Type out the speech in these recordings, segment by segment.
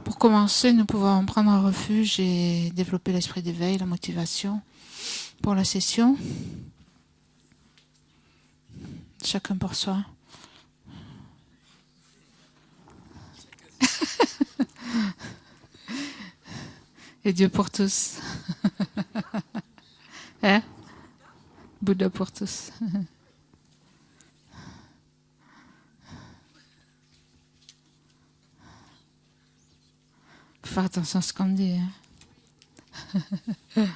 Pour commencer, nous pouvons prendre un refuge et développer l'esprit d'éveil, la motivation pour la session. Chacun pour soi. Et Dieu pour tous. Hein? Bouddha pour tous. Faut faire attention à ce qu'on dit. Hein?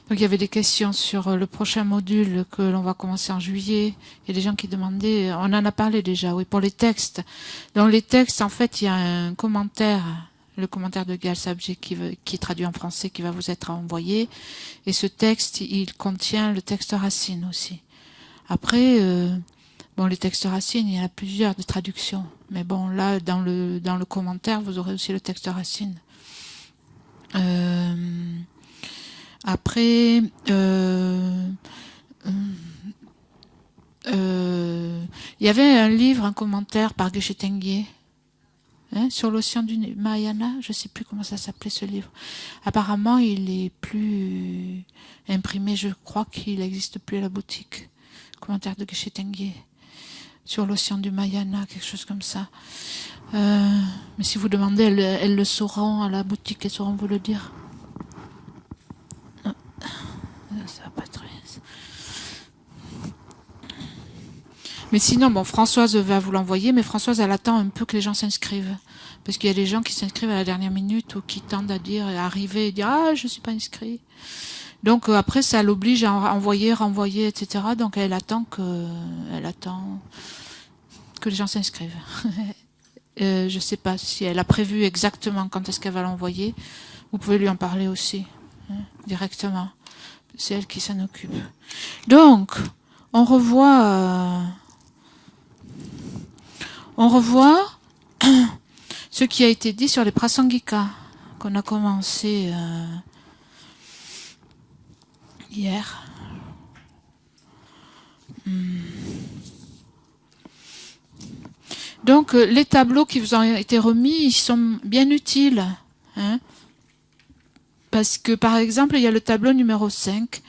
Donc il y avait des questions sur le prochain module que l'on va commencer en juillet. Il y a des gens qui demandaient, on en a parlé déjà, oui, pour les textes. Dans les textes, en fait, il y a un commentaire, le commentaire de Gal Sabji qui est traduit en français, qui va vous être envoyé. Et ce texte, il contient le texte racine aussi. Après, bon, les textes racines, il y en a plusieurs de traductions. Mais bon, là, dans le commentaire, vous aurez aussi le texte racine. Après, il y avait un livre, un commentaire par Geshe Tengye, sur l'océan du Mahayana, je ne sais plus comment ça s'appelait ce livre. Apparemment, il est plus imprimé, je crois qu'il n'existe plus à la boutique. Commentaire de Geshe Tengye sur l'océan du Mahayana, quelque chose comme ça. Mais si vous demandez, elles le sauront à la boutique, elles sauront vous le dire. Ça va pas être... Mais sinon, bon, Françoise va vous l'envoyer, mais Françoise, elle attend un peu que les gens s'inscrivent. Parce qu'il y a des gens qui s'inscrivent à la dernière minute ou qui tendent à arriver et dire « Ah, je suis pas inscrit ». Donc après, ça l'oblige à envoyer, renvoyer, etc. Donc elle attend que les gens s'inscrivent. Je sais pas si elle a prévu exactement quand est-ce qu'elle va l'envoyer. Vous pouvez lui en parler aussi, directement. C'est elle qui s'en occupe. Donc, on revoit ce qui a été dit sur les prasangika qu'on a commencé hier. Donc, les tableaux qui vous ont été remis, ils sont bien utiles. Hein, parce que, par exemple, il y a le tableau numéro 5.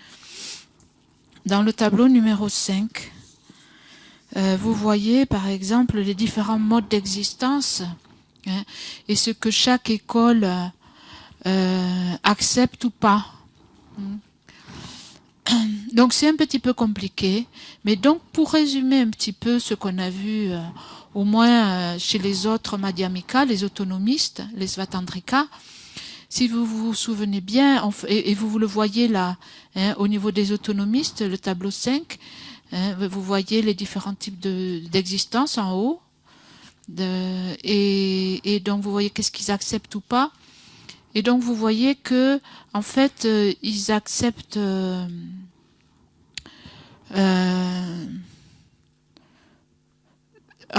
Dans le tableau numéro 5, vous voyez, par exemple, les différents modes d'existence, hein, et ce que chaque école accepte ou pas. Donc, c'est un petit peu compliqué. Mais donc, pour résumer un petit peu ce qu'on a vu, au moins chez les autres Madhyamika, les autonomistes, les Svatandrika, si vous vous souvenez bien, et vous le voyez là, hein, au niveau des autonomistes, le tableau 5, hein, vous voyez les différents types d'existence en haut, et donc vous voyez qu'est-ce qu'ils acceptent ou pas, et donc vous voyez que, en fait, ils acceptent... en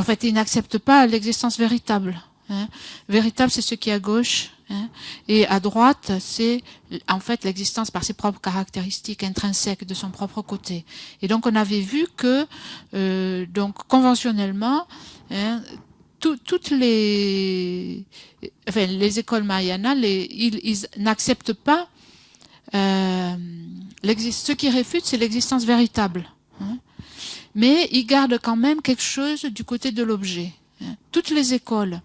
fait, ils n'acceptent pas l'existence véritable. Hein. Véritable, c'est ce qui est à gauche. Hein. Et à droite, c'est en fait l'existence par ses propres caractéristiques intrinsèques de son propre côté. Et donc, on avait vu que, donc, conventionnellement, hein, toutes les écoles Mahayana, ils n'acceptent pas ce qui réfute, c'est l'existence véritable. Hein. Mais ils gardent quand même quelque chose du côté de l'objet. Hein. Toutes les écoles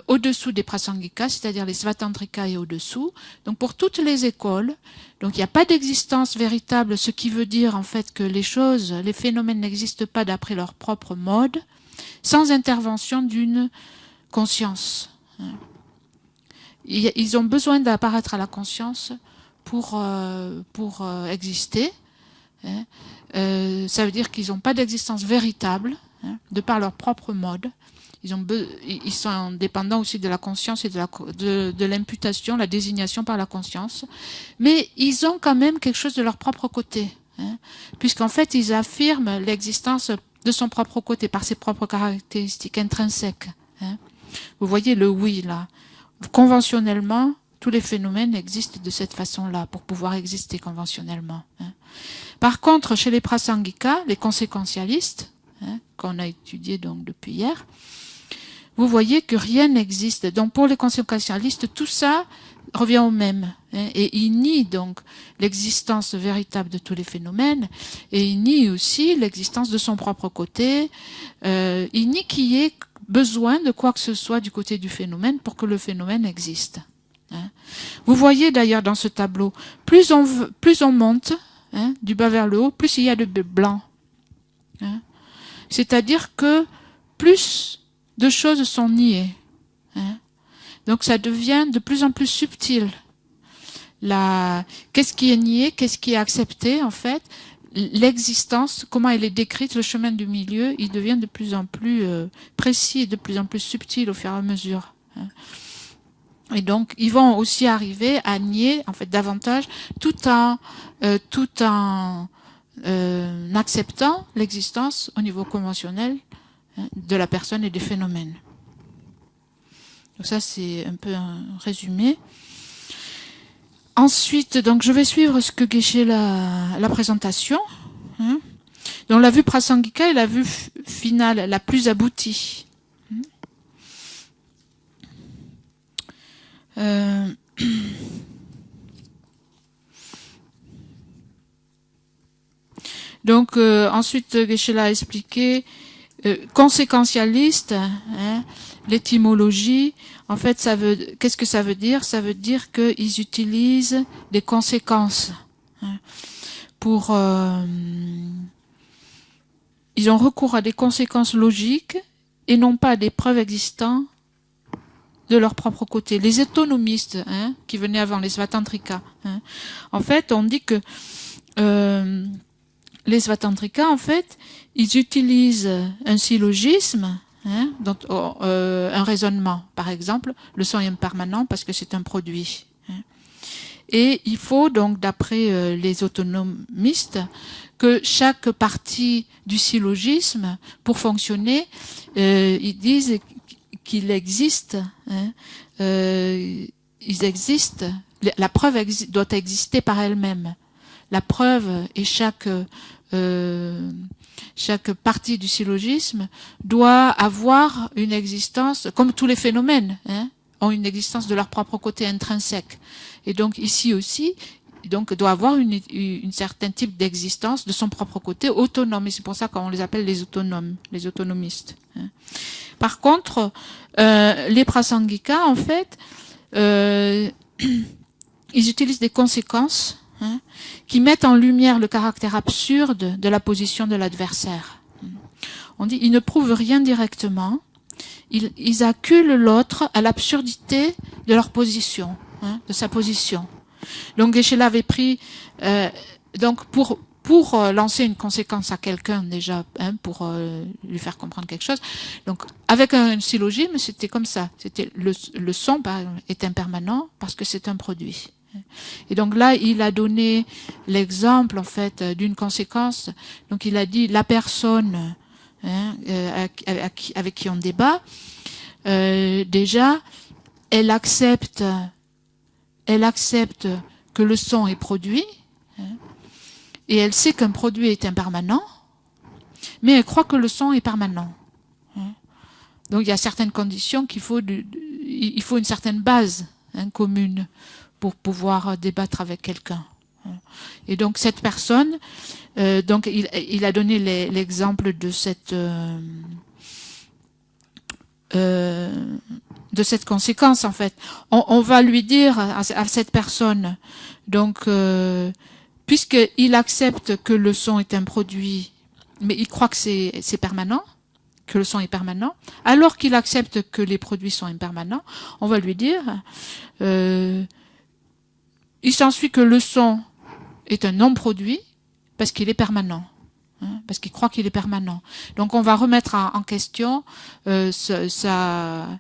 au-dessous des prasangika, c'est-à-dire les svatandrika et au-dessous, donc pour toutes les écoles, donc il n'y a pas d'existence véritable, ce qui veut dire en fait que les choses, les phénomènes n'existent pas d'après leur propre mode, sans intervention d'une conscience. Hein. Ils ont besoin d'apparaître à la conscience pour exister. Hein. Ça veut dire qu'ils n'ont pas d'existence véritable, hein, de par leur propre mode. Ils sont dépendants aussi de la conscience et de l'imputation, la désignation par la conscience. Mais ils ont quand même quelque chose de leur propre côté. Hein, puisqu'en fait, ils affirment l'existence de son propre côté, par ses propres caractéristiques intrinsèques. Hein. Vous voyez le oui là. Conventionnellement, tous les phénomènes existent de cette façon-là, pour pouvoir exister conventionnellement. Par contre, chez les prasangika, les conséquentialistes, qu'on a étudiés donc depuis hier, vous voyez que rien n'existe. Donc pour les conséquentialistes, tout ça revient au même. Et ils nient donc l'existence véritable de tous les phénomènes, et ils nient aussi l'existence de son propre côté. Ils nient qu'il y ait besoin de quoi que ce soit du côté du phénomène pour que le phénomène existe. Vous voyez d'ailleurs dans ce tableau, plus on monte du bas vers le haut, plus il y a de blanc. C'est-à-dire que plus de choses sont niées. Donc ça devient de plus en plus subtil. Qu'est-ce qui est nié, qu'est-ce qui est accepté en fait? L'existence, comment elle est décrite, le chemin du milieu, il devient de plus en plus précis et de plus en plus subtil au fur et à mesure. Et donc, ils vont aussi arriver à nier, en fait, davantage, tout en acceptant l'existence au niveau conventionnel de la personne et des phénomènes. Donc ça, c'est un peu un résumé. Ensuite, donc, je vais suivre ce que Geshe la présentation. Donc, la vue prasangika est la vue finale, la plus aboutie. Donc, ensuite, Geshe a expliqué conséquentialiste, l'étymologie. En fait, qu'est-ce que ça veut dire? Ça veut dire qu'ils utilisent des conséquences pour. Ils ont recours à des conséquences logiques et non pas à des preuves existantes de leur propre côté. Les autonomistes, qui venaient avant, les Svatantrika. En fait, on dit que les Svatantrika, en fait, ils utilisent un syllogisme, donc, un raisonnement. Par exemple, le son est impermanent parce que c'est un produit. Et il faut donc, d'après les autonomistes, que chaque partie du syllogisme, pour fonctionner, ils disent qu'il existe, ils existent, la preuve doit exister par elle-même. La preuve et chaque partie du syllogisme doit avoir une existence, comme tous les phénomènes, ont une existence de leur propre côté intrinsèque. Et donc ici aussi, donc doit avoir une certain type d'existence de son propre côté autonome. Et c'est pour ça qu'on les appelle les autonomes, les autonomistes. Par contre, les prasangika, en fait, ils utilisent des conséquences qui mettent en lumière le caractère absurde de la position de l'adversaire. On dit, ils ne prouvent rien directement, ils acculent l'autre à l'absurdité de leur position, de sa position. Donc Geshe avait pris, donc pour lancer une conséquence à quelqu'un déjà, pour lui faire comprendre quelque chose. Donc avec un syllogisme, c'était comme ça. C'était le son, par exemple, est impermanent parce que c'est un produit. Et donc là, il a donné l'exemple en fait d'une conséquence. Donc il a dit la personne avec qui on débat, déjà, elle accepte que le son est produit, et elle sait qu'un produit est impermanent, mais elle croit que le son est permanent. Donc il y a certaines conditions qu'il faut, il faut une certaine base commune pour pouvoir débattre avec quelqu'un. Et donc cette personne, donc il a donné l'exemple de cette conséquence en fait. On va lui dire à cette personne, donc puisqu'il accepte que le son est un produit, mais il croit que c'est permanent, que le son est permanent, alors qu'il accepte que les produits sont impermanents, on va lui dire il s'ensuit que le son est un non-produit parce qu'il est permanent, parce qu'il croit qu'il est permanent. Donc on va remettre en question sa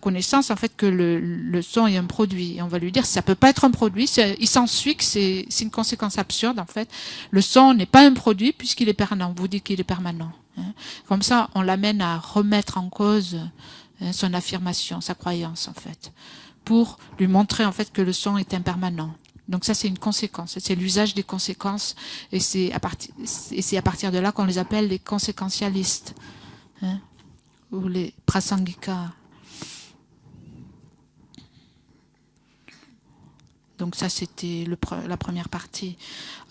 connaissance en fait que le son est un produit. Et on va lui dire ça peut pas être un produit. Il s'ensuit que c'est une conséquence absurde en fait. Le son n'est pas un produit puisqu'il est permanent. Vous dites qu'il est permanent. Comme ça, on l'amène à remettre en cause son affirmation, sa croyance en fait, pour lui montrer en fait que le son est impermanent. Donc ça, c'est une conséquence, c'est l'usage des conséquences, et c'est à partir de là qu'on les appelle les conséquentialistes, ou les prasangikas. Donc ça, c'était la première partie.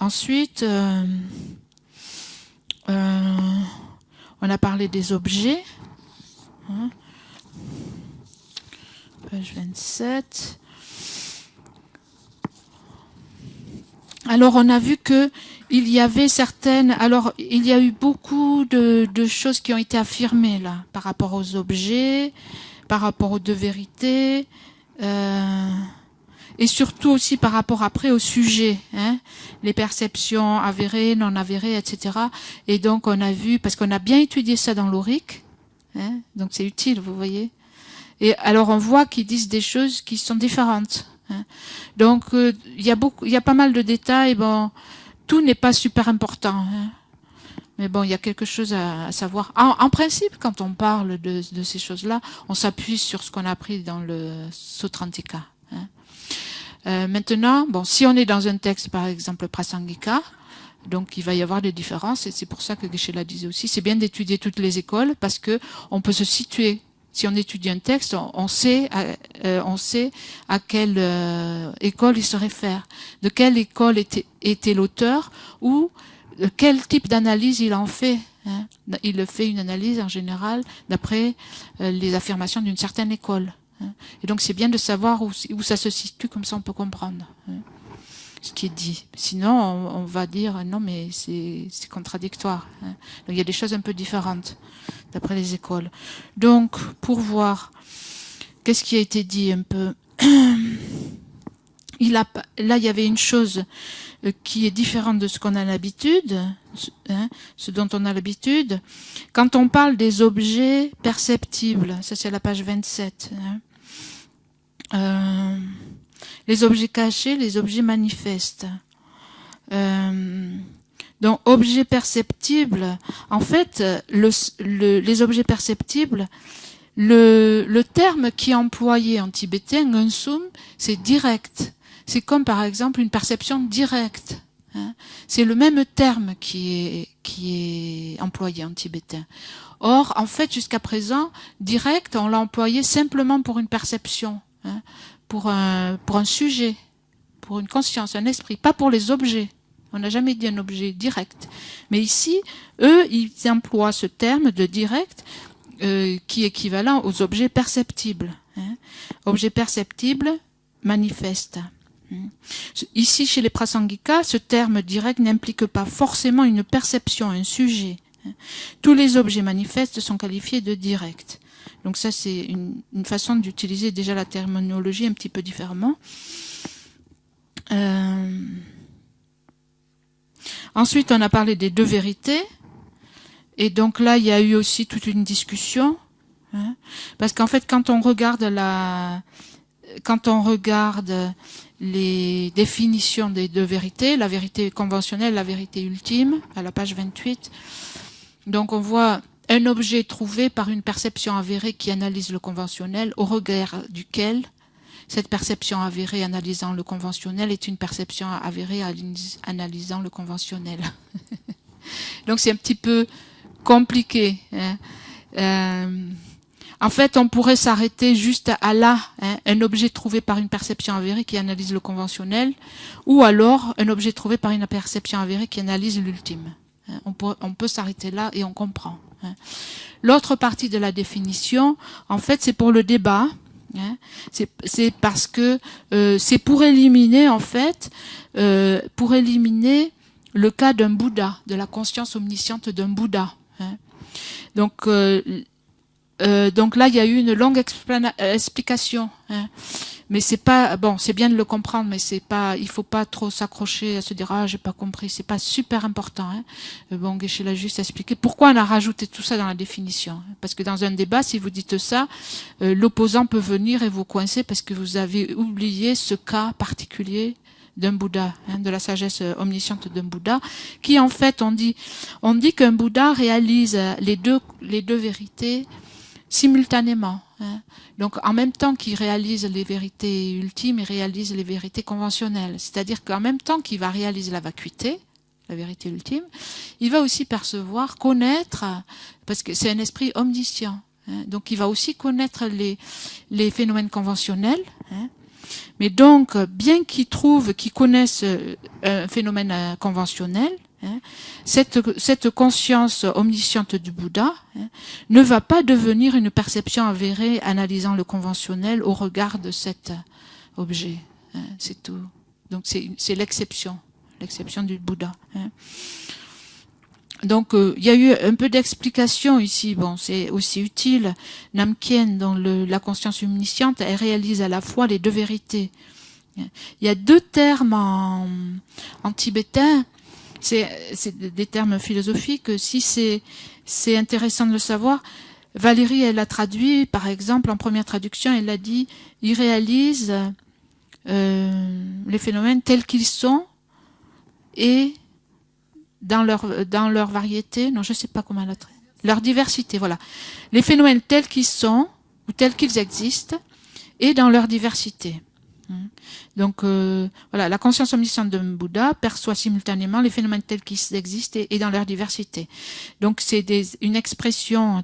Ensuite, on a parlé des objets. Page 27. Alors, on a vu que il y avait certaines... Alors, il y a eu beaucoup de choses qui ont été affirmées, là, par rapport aux objets, par rapport aux deux vérités, et surtout aussi par rapport après au sujet, les perceptions avérées, non avérées, etc. Et donc on a vu, parce qu'on a bien étudié ça dans l'Auric, donc c'est utile, vous voyez. Et alors on voit qu'ils disent des choses qui sont différentes. Donc il y a pas mal de détails. Bon, tout n'est pas super important. Mais bon, il y a quelque chose à savoir. En principe, quand on parle de ces choses-là, on s'appuie sur ce qu'on a appris dans le Sutrantika. Maintenant, bon, si on est dans un texte, par exemple, Prasangika, donc il va y avoir des différences, et c'est pour ça que Geshe-la disait aussi, c'est bien d'étudier toutes les écoles, parce que on peut se situer. Si on étudie un texte, on sait à quelle école il se réfère, de quelle école était l'auteur, ou quel type d'analyse il en fait. Il fait une analyse en général d'après les affirmations d'une certaine école. Et donc c'est bien de savoir où ça se situe, comme ça on peut comprendre ce qui est dit. Sinon on va dire non mais c'est contradictoire. Donc il y a des choses un peu différentes d'après les écoles. Donc pour voir qu'est-ce qui a été dit un peu, là il y avait une chose qui est différente de ce qu'on a l'habitude, ce dont on a l'habitude. Quand on parle des objets perceptibles, ça c'est la page 27, les objets cachés, les objets manifestes. Donc, objets perceptibles, en fait, les objets perceptibles, le terme qui est employé en tibétain, ngönsum, c'est direct. C'est comme par exemple une perception directe. C'est le même terme qui est employé en tibétain. Or, en fait, jusqu'à présent, direct, on l'a employé simplement pour une perception. Pour un sujet, pour une conscience, un esprit, pas pour les objets. On n'a jamais dit un objet direct. Mais ici, eux, ils emploient ce terme de direct qui est équivalent aux objets perceptibles. Objets perceptibles manifestes. Ici, chez les Prasangikas, ce terme direct n'implique pas forcément une perception, un sujet. Tous les objets manifestes sont qualifiés de directs. Donc ça, c'est une façon d'utiliser déjà la terminologie un petit peu différemment. Ensuite, on a parlé des deux vérités. Et donc là, il y a eu aussi toute une discussion. Parce qu'en fait, quand on regarde les définitions des deux vérités, la vérité conventionnelle, la vérité ultime, à la page 28, donc on voit un objet trouvé par une perception avérée qui analyse le conventionnel, au regard duquel cette perception avérée analysant le conventionnel est une perception avérée analysant le conventionnel. Donc c'est un petit peu compliqué. En fait, on pourrait s'arrêter juste à là, un objet trouvé par une perception avérée qui analyse le conventionnel, ou alors un objet trouvé par une perception avérée qui analyse l'ultime. On peut s'arrêter là et on comprend. L'autre partie de la définition, en fait, c'est pour le débat. C'est parce que c'est pour éliminer, en fait, pour éliminer le cas d'un Bouddha, de la conscience omnisciente d'un Bouddha. Donc là, il y a eu une longue explication. Mais c'est pas bon, c'est bien de le comprendre, mais c'est pas, il faut pas trop s'accrocher à se dire j'ai pas compris. C'est pas super important. Bon, Geshe l'a juste expliqué pourquoi on a rajouté tout ça dans la définition. Parce que dans un débat, si vous dites ça, l'opposant peut venir et vous coincer parce que vous avez oublié ce cas particulier d'un Bouddha, de la sagesse omnisciente d'un Bouddha, qui en fait, on dit qu'un Bouddha réalise les deux vérités simultanément. Donc en même temps qu'il réalise les vérités ultimes, il réalise les vérités conventionnelles. C'est-à-dire qu'en même temps qu'il va réaliser la vacuité, la vérité ultime, il va aussi percevoir, connaître, parce que c'est un esprit omniscient. Donc il va aussi connaître les phénomènes conventionnels. Mais donc, bien qu'il connaisse un phénomène conventionnel, cette conscience omnisciente du Bouddha ne va pas devenir une perception avérée analysant le conventionnel au regard de cet objet. C'est tout. Donc c'est l'exception du Bouddha. Donc il y a eu un peu d'explication ici. Bon, c'est aussi utile. Namkien, dans la conscience omnisciente, elle réalise à la fois les deux vérités. Il y a deux termes en tibétain. C'est des termes philosophiques. Si c'est intéressant de le savoir, Valérie, elle a traduit, par exemple, en première traduction, elle a dit « ils réalisent les phénomènes tels qu'ils sont et dans leur variété, non, je ne sais pas comment elle a traduit, leur diversité, voilà. Les phénomènes tels qu'ils sont ou tels qu'ils existent et dans leur diversité. » Donc voilà, la conscience omnisciente de Bouddha perçoit simultanément les phénomènes tels qu'ils existent et dans leur diversité. Donc c'est une expression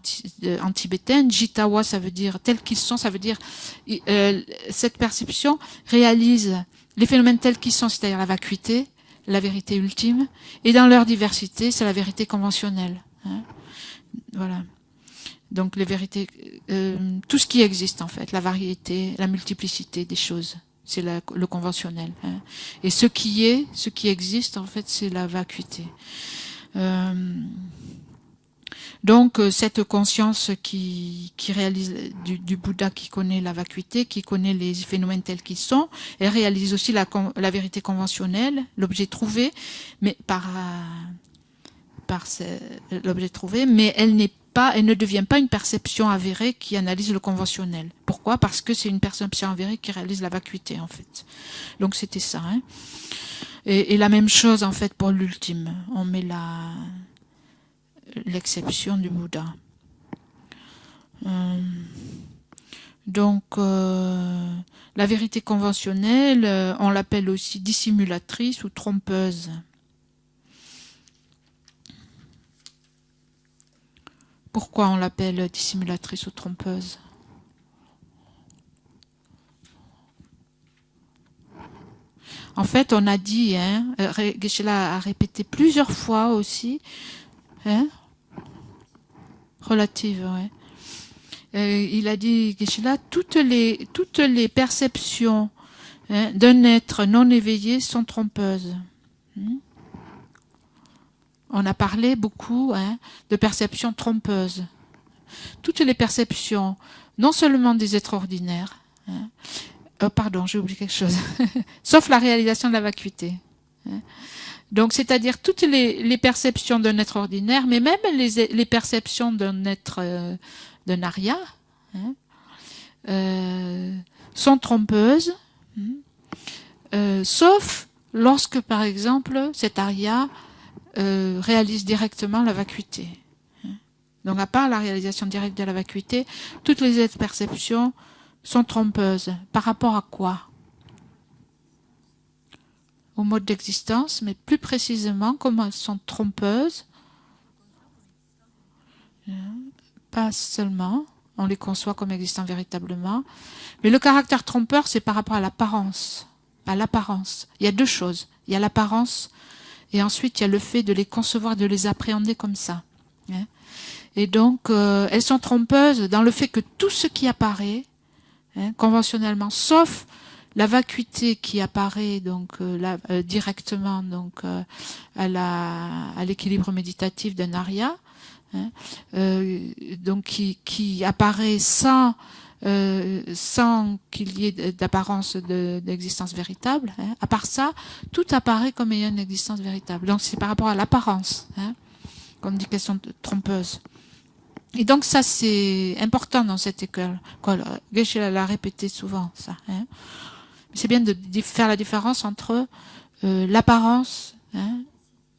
en tibétain, jitawa, ça veut dire tels qu'ils sont, ça veut dire cette perception réalise les phénomènes tels qu'ils sont, c'est-à-dire la vacuité, la vérité ultime, et dans leur diversité, c'est la vérité conventionnelle. Voilà. Donc les vérités, tout ce qui existe en fait, la variété, la multiplicité des choses. C'est le conventionnel. Et ce qui existe, en fait, c'est la vacuité. Donc, cette conscience qui réalise du Bouddha, qui connaît la vacuité, qui connaît les phénomènes tels qu'ils sont, elle réalise aussi la vérité conventionnelle, l'objet trouvé, mais par l'objet trouvé, mais elle ne devient pas une perception avérée qui analyse le conventionnel. Pourquoi? Parce que c'est une perception avérée qui réalise la vacuité, en fait. Donc c'était ça. Et la même chose, en fait, pour l'ultime. On met l'exception du Bouddha. Donc, la vérité conventionnelle, on l'appelle aussi dissimulatrice ou trompeuse. Pourquoi on l'appelle dissimulatrice ou trompeuse? En fait, on a dit, Geshe-la a répété plusieurs fois aussi, relative, ouais. Il a dit, Geshe-la, toutes les perceptions d'un être non éveillé sont trompeuses. On a parlé beaucoup de perceptions trompeuses. Toutes les perceptions, non seulement des êtres ordinaires, pardon, j'ai oublié quelque chose, sauf la réalisation de la vacuité. Donc, c'est-à-dire toutes les perceptions d'un être ordinaire, mais même les perceptions d'un être, d'un arya, sont trompeuses, sauf lorsque, par exemple, cet arya réalise directement la vacuité. Donc, à part la réalisation directe de la vacuité, toutes les autres perceptions sont trompeuses. Par rapport à quoi? Au mode d'existence, mais plus précisément, comment elles sont trompeuses? Pas seulement, on les conçoit comme existant véritablement, mais le caractère trompeur, c'est par rapport à l'apparence. À l'apparence. Il y a deux choses. Il y a l'apparence, et ensuite il y a le fait de les concevoir, de les appréhender comme ça. Et donc, elles sont trompeuses dans le fait que tout ce qui apparaît, conventionnellement, sauf la vacuité qui apparaît donc directement donc à l'équilibre méditatif d'un arya, donc qui apparaît sans qu'il y ait d'apparence d'existence véritable. À part ça, tout apparaît comme ayant une existence véritable. Donc c'est par rapport à l'apparence, comme dit question trompeuse. Et donc ça c'est important dans cette école. Geshe l'a répété souvent ça. C'est bien de faire la différence entre l'apparence, hein,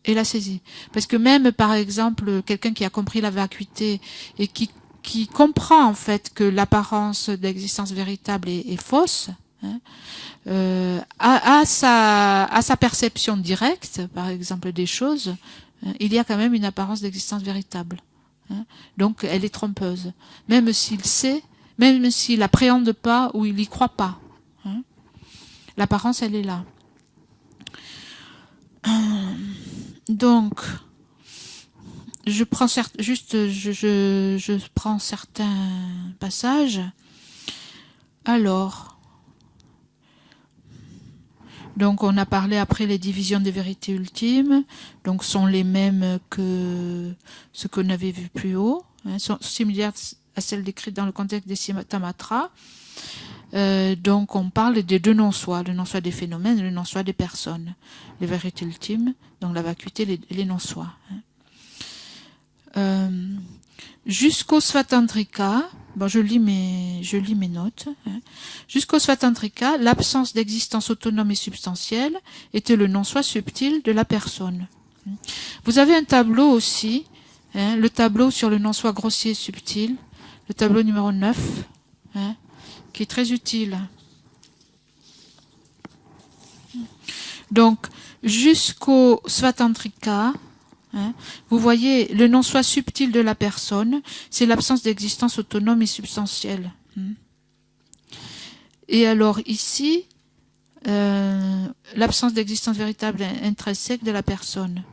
et la saisie. Parce que même, par exemple, quelqu'un qui a compris la vacuité et qui comprend en fait que l'apparence d'existence véritable est fausse, hein, à sa perception directe, par exemple, des choses, hein, il y a quand même une apparence d'existence véritable. Hein. Donc, elle est trompeuse. Même s'il sait, même s'il appréhende pas ou il y croit pas. Hein. L'apparence, elle est là. Donc, je prends je prends certains passages. Alors, donc on a parlé après les divisions des vérités ultimes, donc sont les mêmes que ce qu'on avait vu plus haut, hein, sont similaires à celles décrites dans le contexte des Siddhamatra. Donc on parle des deux non-soi, le non-soi des phénomènes et le non-soi des personnes. Les vérités ultimes, donc la vacuité, les non-soi. Jusqu'au Svatantrika, bon, je lis mes notes. Hein. Jusqu'au Svatantrika, l'absence d'existence autonome et substantielle était le non-soi subtil de la personne. Vous avez un tableau aussi, hein, le tableau sur le non-soi grossier et subtil, le tableau numéro 9, hein, qui est très utile. Donc, jusqu'au Svatantrika, hein, vous voyez, le non-soi subtil de la personne, c'est l'absence d'existence autonome et substantielle. Et alors ici, l'absence d'existence véritable intrinsèque de la personne.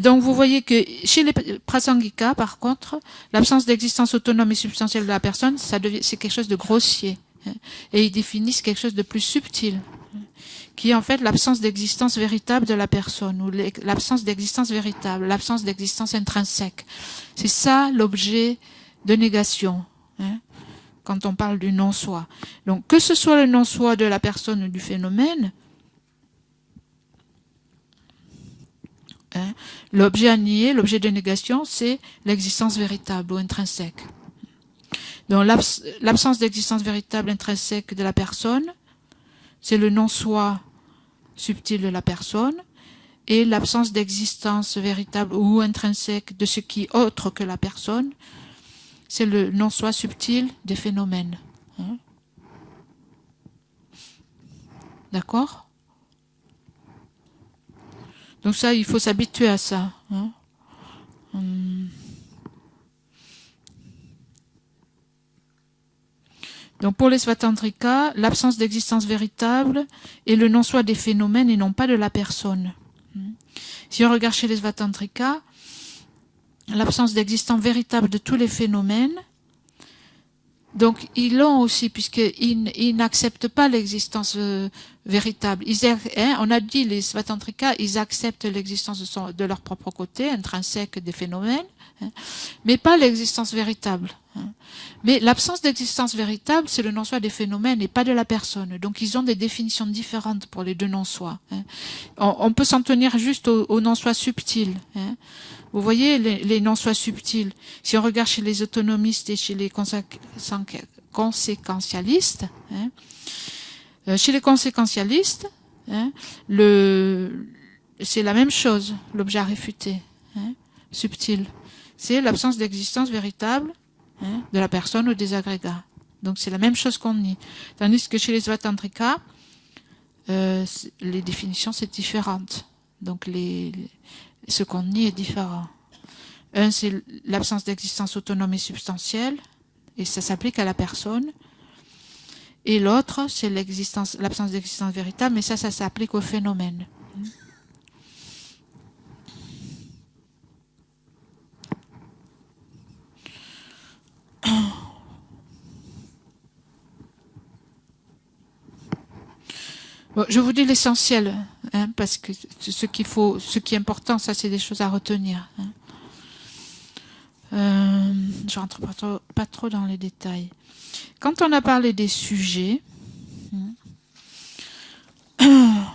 Donc vous voyez que chez les Prasangika, par contre, l'absence d'existence autonome et substantielle de la personne, c'est quelque chose de grossier. Hein, et ils définissent quelque chose de plus subtil, qui est en fait l'absence d'existence véritable de la personne, ou l'absence d'existence véritable, l'absence d'existence intrinsèque. C'est ça l'objet de négation, hein, quand on parle du non-soi. Donc que ce soit le non-soi de la personne ou du phénomène, hein, l'objet à nier, l'objet de négation, c'est l'existence véritable ou intrinsèque. Donc l'absence d'existence véritable intrinsèque de la personne, c'est le non-soi subtil de la personne, et l'absence d'existence véritable ou intrinsèque de ce qui est autre que la personne, c'est le non-soi subtil des phénomènes. Hein? D'accord? Donc ça, il faut s'habituer à ça. Hein? Donc pour les Svatantrika, l'absence d'existence véritable est le non-soi des phénomènes et non pas de la personne. Si on regarde chez les Svatantrika, l'absence d'existence véritable de tous les phénomènes, donc ils l'ont aussi, puisqu'ils n'acceptent pas l'existence véritable. On a dit, les Svatantrika, ils acceptent l'existence de leur propre côté, intrinsèque des phénomènes, hein, mais pas l'existence véritable. Hein. Mais l'absence d'existence véritable, c'est le non-soi des phénomènes et pas de la personne. Donc ils ont des définitions différentes pour les deux non-soi. Hein. On peut s'en tenir juste au non-soi subtil. Hein. Vous voyez les non-soi subtils. Si on regarde chez les autonomistes et chez les conséquentialistes, hein, chez les conséquentialistes, hein, c'est la même chose, l'objet à réfuter, hein, subtil. C'est l'absence d'existence véritable, hein, de la personne ou des agrégats. Donc c'est la même chose qu'on nie. Tandis que chez les Svatantrika, les définitions c'est différentes. Donc ce qu'on nie est différent. Un, c'est l'absence d'existence autonome et substantielle, et ça s'applique à la personne. Et l'autre, c'est l'absence d'existence véritable, mais ça s'applique au phénomène. Bon, je vous dis l'essentiel, hein, parce que ce qui est important, ça c'est des choses à retenir. Hein. Je rentre pas trop dans les détails. Quand on a parlé des sujets,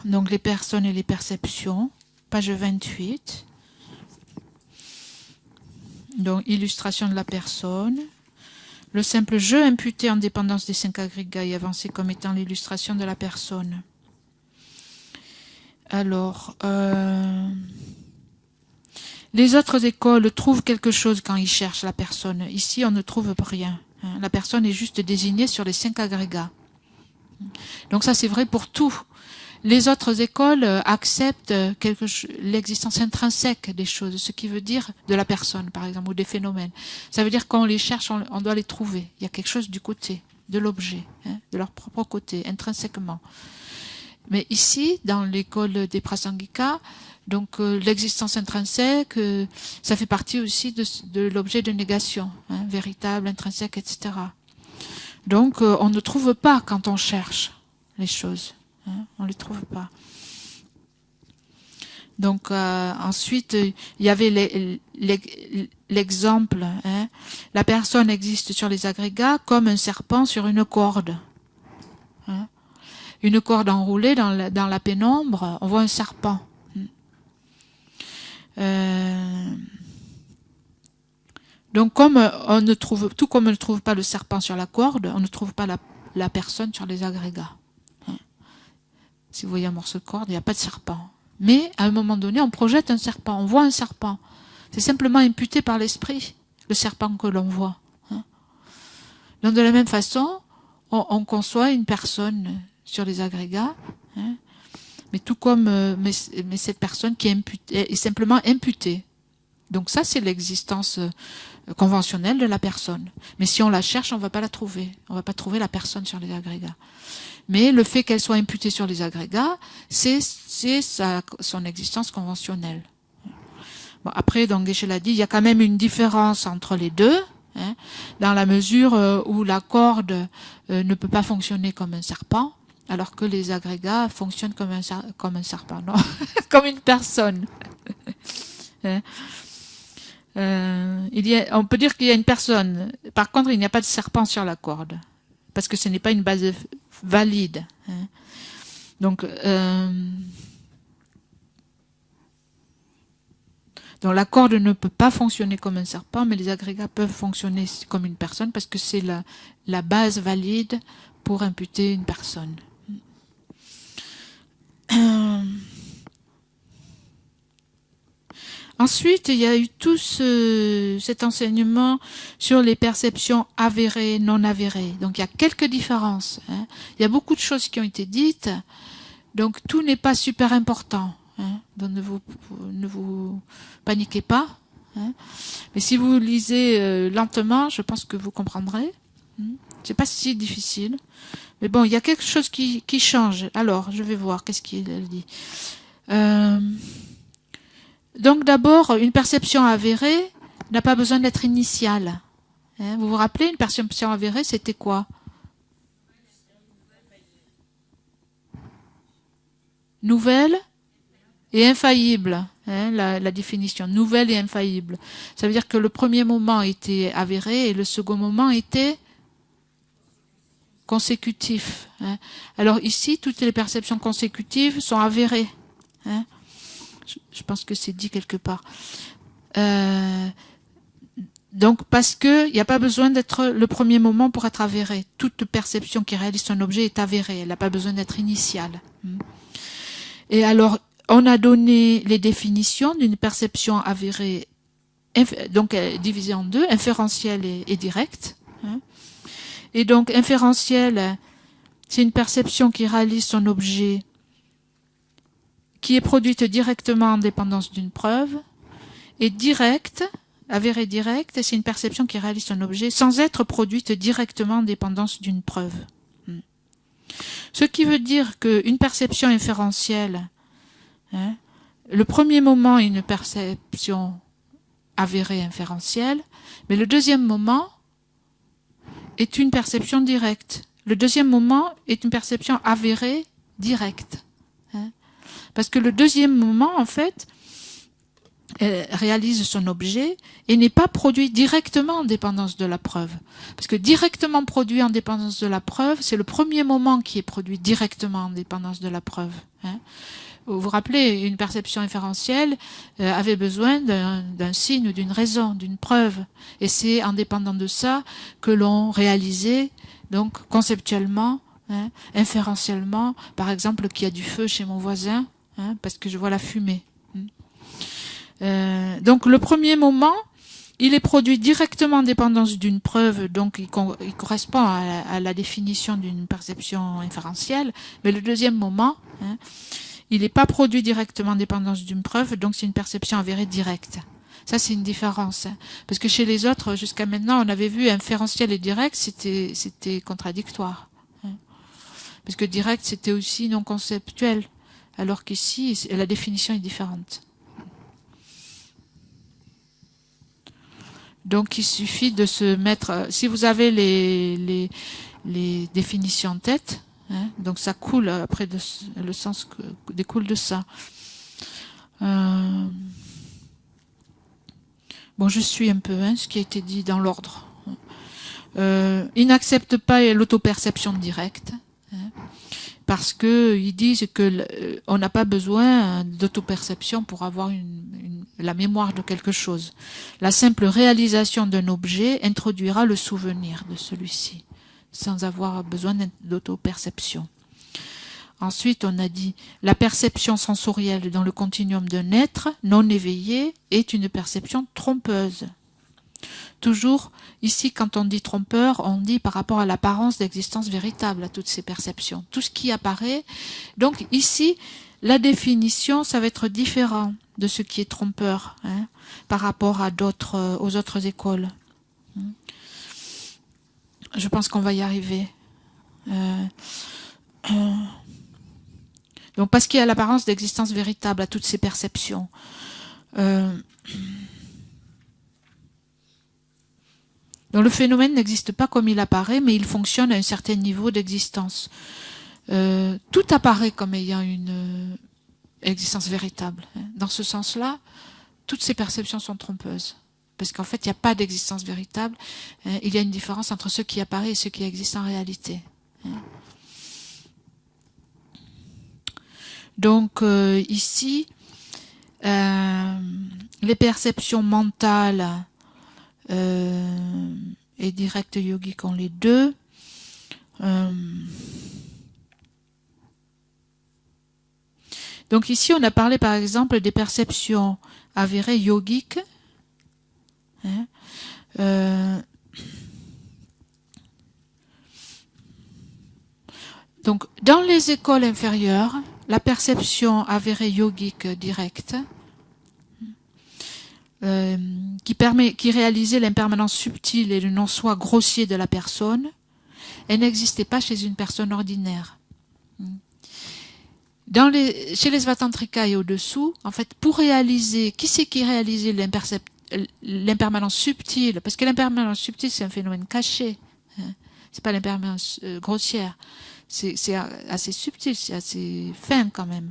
donc les personnes et les perceptions, page 28, donc illustration de la personne, Le simple jeu imputé en dépendance des 5 agrégats et avancé comme étant l'illustration de la personne. Alors, les autres écoles trouvent quelque chose quand ils cherchent la personne. Ici, on ne trouve rien. La personne est juste désignée sur les 5 agrégats. Donc ça, c'est vrai pour tout. Les autres écoles acceptent l'existence intrinsèque des choses, ce qui veut dire de la personne, par exemple, ou des phénomènes. Ça veut dire qu'on les cherche, on doit les trouver. Il y a quelque chose du côté de l'objet, de leur propre côté, intrinsèquement. Mais ici, dans l'école des Prasangika, donc l'existence intrinsèque, ça fait partie aussi de l'objet de négation, véritable, intrinsèque, etc. Donc on ne trouve pas quand on cherche les choses. On ne les trouve pas. Donc ensuite, il y avait l'exemple, la personne existe sur les agrégats comme un serpent sur une corde. Une corde enroulée dans la pénombre, on voit un serpent. Donc comme on ne trouve, tout comme on ne trouve pas le serpent sur la corde, on ne trouve pas la personne sur les agrégats. Si vous voyez un morceau de corde, il n'y a pas de serpent. Mais à un moment donné, on projette un serpent, on voit un serpent. C'est simplement imputé par l'esprit, le serpent que l'on voit. Donc de la même façon, on conçoit une personne sur les agrégats, mais tout comme mais cette personne qui est simplement imputée. Donc ça, c'est l'existence conventionnelle de la personne. Mais si on la cherche, on ne va pas la trouver. On ne va pas trouver la personne sur les agrégats. Mais le fait qu'elle soit imputée sur les agrégats, c'est son existence conventionnelle. Bon, après, donc Geshe l'a dit, il y a quand même une différence entre les deux, dans la mesure où la corde ne peut pas fonctionner comme un serpent, alors que les agrégats fonctionnent comme un serpent, non comme une personne. On peut dire qu'il y a une personne. Par contre, il n'y a pas de serpent sur la corde, parce que ce n'est pas une base valide. Donc la corde ne peut pas fonctionner comme un serpent, mais les agrégats peuvent fonctionner comme une personne, parce que c'est la base valide pour imputer une personne. Ensuite, il y a eu tout cet enseignement sur les perceptions avérées, non avérées. Donc il y a quelques différences. Il y a beaucoup de choses qui ont été dites, donc tout n'est pas super important. Donc ne vous paniquez pas. Mais si vous lisez lentement, je pense que vous comprendrez. C'est pas si difficile. Mais bon, il y a quelque chose qui change. Alors, je vais voir, qu'est-ce qu'il dit. Donc d'abord, une perception avérée n'a pas besoin d'être initiale. Vous vous rappelez, une perception avérée, c'était quoi? Nouvelle et infaillible. La définition, nouvelle et infaillible. Ça veut dire que le premier moment était avéré et le second moment était consécutif. Alors ici, toutes les perceptions consécutives sont avérées. Je pense que c'est dit quelque part. Donc, parce que il n'y a pas besoin d'être le premier moment pour être avéré. Toute perception qui réalise son objet est avérée. Elle n'a pas besoin d'être initiale. Et alors, on a donné les définitions d'une perception avérée, donc divisée en deux, inférentielle et directe. Et donc, inférentielle, c'est une perception qui réalise son objet, qui est produite directement en dépendance d'une preuve, et directe, avérée directe, c'est une perception qui réalise son objet sans être produite directement en dépendance d'une preuve. Ce qui veut dire qu'une perception inférentielle, le premier moment est une perception avérée inférentielle, mais le deuxième moment est une perception directe. Le deuxième moment est une perception avérée directe. Parce que le deuxième moment, en fait, réalise son objet et n'est pas produit directement en dépendance de la preuve. Parce que directement produit en dépendance de la preuve, c'est le premier moment qui est produit directement en dépendance de la preuve. Vous vous rappelez, une perception inférentielle avait besoin d'un signe, d'une raison, d'une preuve. Et c'est en dépendant de ça que l'on réalisait, donc conceptuellement, hein, inférentiellement, par exemple, qu'il y a du feu chez mon voisin, hein, parce que je vois la fumée. Donc le premier moment, il est produit directement en dépendance d'une preuve, donc il correspond à la définition d'une perception inférentielle, mais le deuxième moment, hein, il n'est pas produit directement en dépendance d'une preuve, donc c'est une perception avérée directe. Ça, c'est une différence. Hein, parce que chez les autres, jusqu'à maintenant, on avait vu inférentiel et direct, c'était contradictoire. Hein, parce que direct, c'était aussi non conceptuel, alors qu'ici, la définition est différente. Donc il suffit de se mettre, si vous avez les définitions en tête, hein, donc ça coule après le sens découle de ça. Bon, je suis un peu ce qui a été dit dans l'ordre. Ils n'acceptent pas l'autoperception directe, hein, parce que ils disent que on n'a pas besoin d'autoperception pour avoir la mémoire de quelque chose. La simple réalisation d'un objet introduira le souvenir de celui-ci, sans avoir besoin d'autoperception. Ensuite, on a dit la perception sensorielle dans le continuum d'un être non éveillé est une perception trompeuse. Toujours, ici, quand on dit trompeur, on dit par rapport à l'apparence d'existence véritable à toutes ces perceptions. Tout ce qui apparaît. Donc ici, la définition, ça va être différent de ce qui est trompeur, hein, par rapport à aux autres écoles. Je pense qu'on va y arriver. Donc parce qu'il y a l'apparence d'existence véritable à toutes ces perceptions. Donc le phénomène n'existe pas comme il apparaît, mais il fonctionne à un certain niveau d'existence. Tout apparaît comme ayant une existence véritable. Dans ce sens-là, toutes ces perceptions sont trompeuses. Parce qu'en fait, il n'y a pas d'existence véritable. Il y a une différence entre ce qui apparaît et ce qui existe en réalité. Donc ici, les perceptions mentales et directes yogiques ont les deux. Donc ici, on a parlé par exemple des perceptions avérées yogiques. Hein, donc dans les écoles inférieures, la perception avérée yogique directe, qui réalisait l'impermanence subtile et le non-soi grossier de la personne, elle n'existait pas chez une personne ordinaire. Chez les Svatantrika et au-dessous, en fait, pour réaliser, qui c'est qui réalisait l'impermanence subtile? Parce que l'impermanence subtile, c'est un phénomène caché. Hein, c'est pas l'impermanence grossière. C'est assez subtil, c'est assez fin quand même.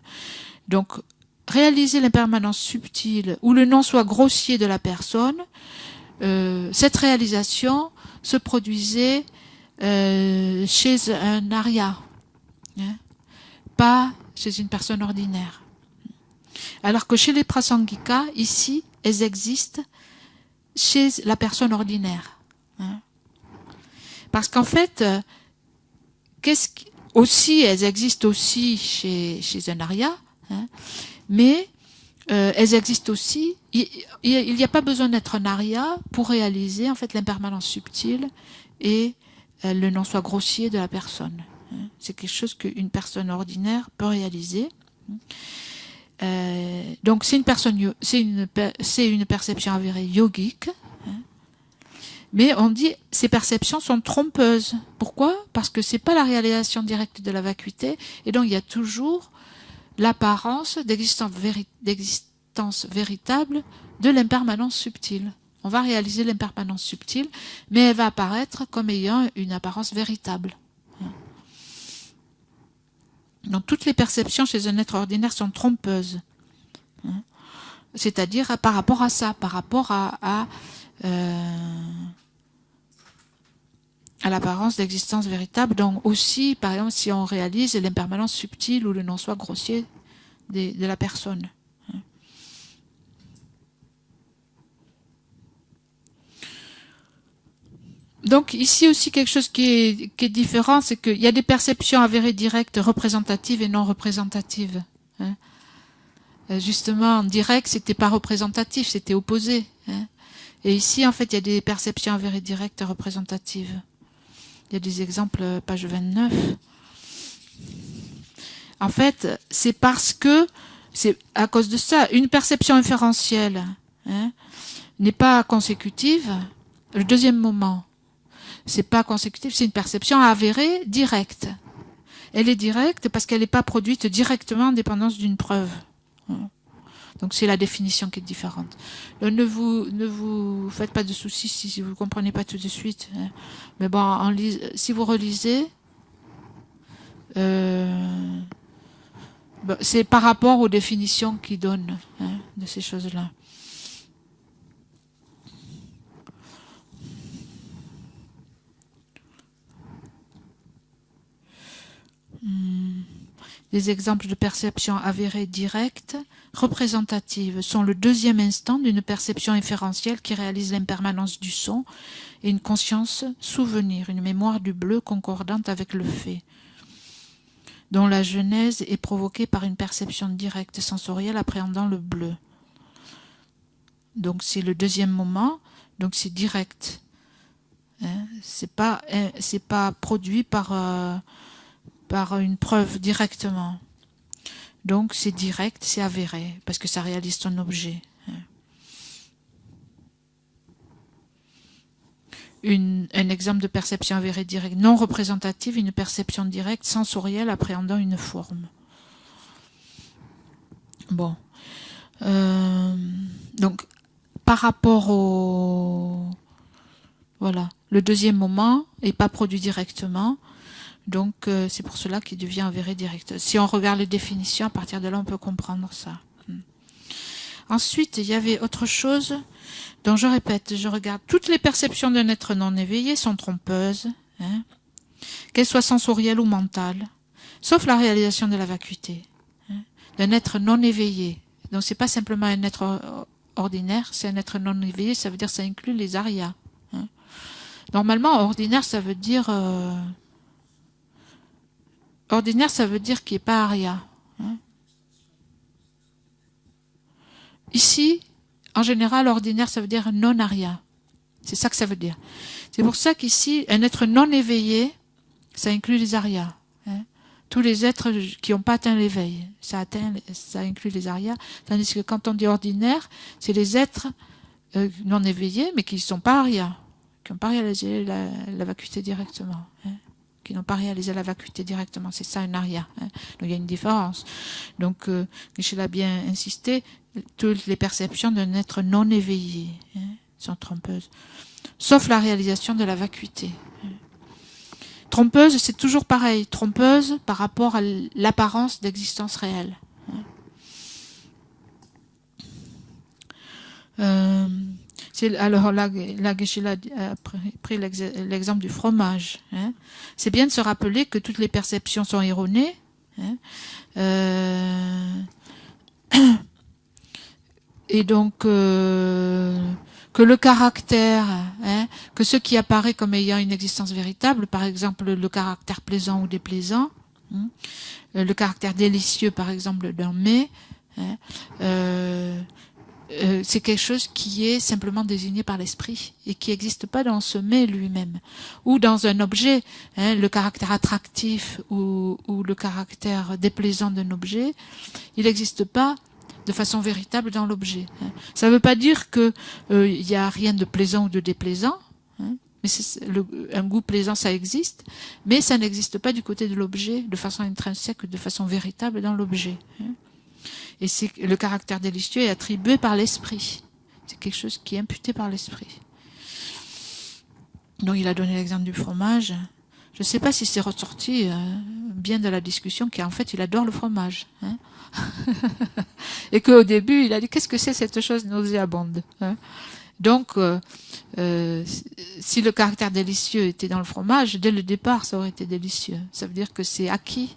Donc, réaliser l'impermanence subtile ou le non-soi grossier de la personne, cette réalisation se produisait chez un arya, hein, pas chez une personne ordinaire. Alors que chez les prasangika, ici, elles existent chez la personne ordinaire. Hein. Parce qu'en fait, elles existent aussi chez un arya, hein, mais elles existent aussi. Il n'y a pas besoin d'être un arya pour réaliser en fait l'impermanence subtile et le non-soi grossier de la personne. C'est quelque chose qu'une personne ordinaire peut réaliser. Donc c'est une perception avérée yogique. Mais on dit ces perceptions sont trompeuses. Pourquoi? Parce que c'est pas la réalisation directe de la vacuité, et donc il y a toujours l'apparence d'existence véritable de l'impermanence subtile. On va réaliser l'impermanence subtile, mais elle va apparaître comme ayant une apparence véritable. Donc toutes les perceptions chez un être ordinaire sont trompeuses. C'est-à-dire par rapport à ça, par rapport à l'apparence d'existence véritable. Donc aussi, par exemple, si on réalise l'impermanence subtile ou le non-soi grossier de la personne. Donc ici aussi quelque chose qui est différent, c'est qu'il y a des perceptions avérées directes, représentatives et non représentatives. Justement, en direct, c'était pas représentatif, c'était opposé. Et ici, en fait, il y a des perceptions avérées directes et représentatives. Il y a des exemples, page 29. En fait, c'est parce que, c'est à cause de ça, une perception inférentielle n'est pas consécutive. Le deuxième moment, c'est pas consécutif, c'est une perception avérée directe. Elle est directe parce qu'elle n'est pas produite directement en dépendance d'une preuve. Donc c'est la définition qui est différente. Donc, ne vous faites pas de soucis si vous ne comprenez pas tout de suite. Mais bon, si vous relisez, c'est par rapport aux définitions qu'ils donnent de ces choses-là. Les exemples de perception avérée directe, représentative, sont le deuxième instant d'une perception inférentielle qui réalise l'impermanence du son et une conscience souvenir, une mémoire du bleu concordante avec le fait, dont la genèse est provoquée par une perception directe sensorielle appréhendant le bleu. Donc c'est le deuxième moment, donc c'est direct. C'est pas produit par une preuve directement. Donc c'est direct, c'est avéré, parce que ça réalise son objet. Un exemple de perception avérée directe non représentative, une perception directe sensorielle appréhendant une forme. Bon. Donc, par rapport au... Voilà. Le deuxième moment n'est pas produit directement. Donc, c'est pour cela qu'il devient avéré direct. Si on regarde les définitions, à partir de là, on peut comprendre ça. Ensuite, il y avait autre chose dont je répète, je regarde. Toutes les perceptions d'un être non éveillé sont trompeuses, qu'elles soient sensorielles ou mentales, sauf la réalisation de la vacuité d'un être non éveillé. Donc, c'est pas simplement un être ordinaire, c'est un être non éveillé, ça veut dire que ça inclut les arias. Normalement, ordinaire, ça veut dire... Ordinaire, ça veut dire qu'il n'est pas aria. Ici, en général, ordinaire, ça veut dire non-aria. C'est ça que ça veut dire. C'est pour ça qu'ici, un être non éveillé, ça inclut les arias. Tous les êtres qui n'ont pas atteint l'éveil, ça inclut les arias. Tandis que quand on dit ordinaire, c'est les êtres non éveillés, mais qui ne sont pas arias, qui n'ont pas réalisé la vacuité directement. Qui n'ont pas réalisé la vacuité directement. C'est ça un aria. Donc il y a une différence. Donc Michel a bien insisté, toutes les perceptions d'un être non éveillé sont trompeuses. Sauf la réalisation de la vacuité. Trompeuse, c'est toujours pareil. Trompeuse par rapport à l'apparence d'existence réelle. Alors là, Geshe-la a pris l'exemple du fromage. C'est bien de se rappeler que toutes les perceptions sont erronées. Et donc que le caractère, que ce qui apparaît comme ayant une existence véritable, par exemple le caractère plaisant ou déplaisant, le caractère délicieux par exemple d'un mets, c'est quelque chose qui est simplement désigné par l'esprit et qui n'existe pas dans ce mets lui-même. Ou dans un objet, le caractère attractif ou le caractère déplaisant d'un objet, il n'existe pas de façon véritable dans l'objet. Ça ne veut pas dire qu'il n'y a rien de plaisant ou de déplaisant, mais un goût plaisant, ça existe, mais ça n'existe pas du côté de l'objet de façon intrinsèque, de façon véritable dans l'objet. Et le caractère délicieux est attribué par l'esprit. C'est quelque chose qui est imputé par l'esprit. Donc il a donné l'exemple du fromage. Je ne sais pas si c'est ressorti bien de la discussion qu'en fait il adore le fromage. Et qu'au début il a dit qu'est-ce que c'est cette chose nauséabonde. Donc si le caractère délicieux était dans le fromage, dès le départ ça aurait été délicieux. Ça veut dire que c'est acquis.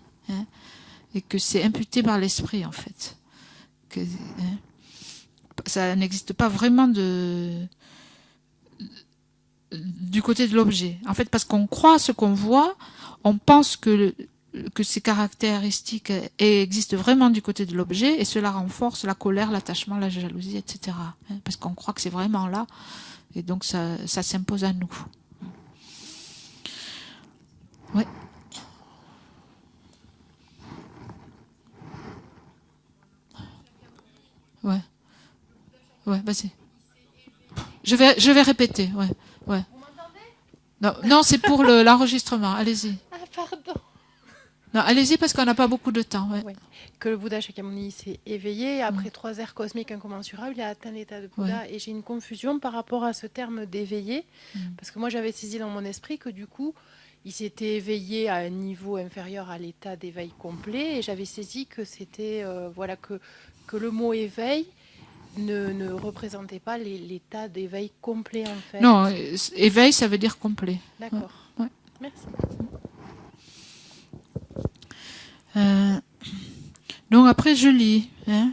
et que c'est imputé par l'esprit en fait. Que, ça n'existe pas vraiment du côté de l'objet. En fait, parce qu'on croit ce qu'on voit, on pense que ces caractéristiques existent vraiment du côté de l'objet, et cela renforce la colère, l'attachement, la jalousie, etc. Parce qu'on croit que c'est vraiment là, et donc ça s'impose à nous. Ouais. Ouais. Ouais, vas-y. Je vais répéter, ouais. Ouais. Non, non, c'est pour l'enregistrement. Allez-y. Ah, pardon. Non, allez-y parce qu'on n'a pas beaucoup de temps. Ouais. Ouais. Que le Bouddha Shakyamuni s'est éveillé, après 3 ères cosmiques incommensurables, il a atteint l'état de Bouddha. Ouais. Et j'ai une confusion par rapport à ce terme d'éveillé, parce que moi j'avais saisi dans mon esprit que du coup, il s'était éveillé à un niveau inférieur à l'état d'éveil complet, et j'avais saisi que c'était voilà que le mot éveil ne représentait pas l'état d'éveil complet en fait. Non, éveil ça veut dire complet. D'accord. Ouais. Merci. Donc après je lis,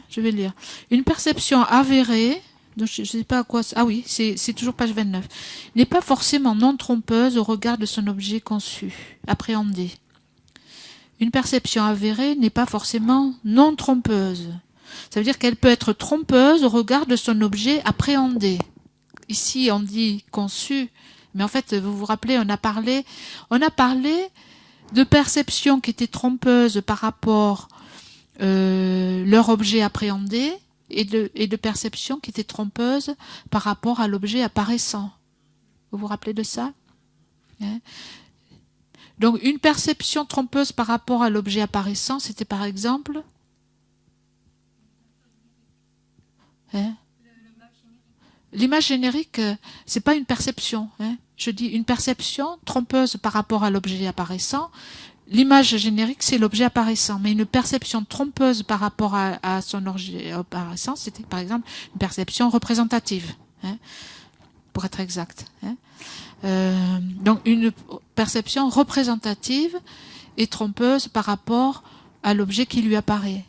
je vais lire. Une perception avérée, donc je ne sais pas à quoi... Ah oui, c'est toujours page 29. N'est pas forcément non trompeuse au regard de son objet conçu, appréhendé. Une perception avérée n'est pas forcément non trompeuse. Ça veut dire qu'elle peut être trompeuse au regard de son objet appréhendé. Ici on dit conçu, mais en fait vous vous rappelez, on a parlé de perceptions qui étaient trompeuses par rapport leur objet appréhendé et de perceptions qui étaient trompeuses par rapport à l'objet apparaissant. Vous vous rappelez de ça? Donc une perception trompeuse par rapport à l'objet apparaissant, c'était par exemple l'image générique, c'est pas une perception. Je dis une perception trompeuse par rapport à l'objet apparaissant. L'image générique, c'est l'objet apparaissant, mais une perception trompeuse par rapport à son objet apparaissant, c'était par exemple une perception représentative, pour être exact. Donc une perception représentative et trompeuse par rapport à l'objet qui lui apparaît.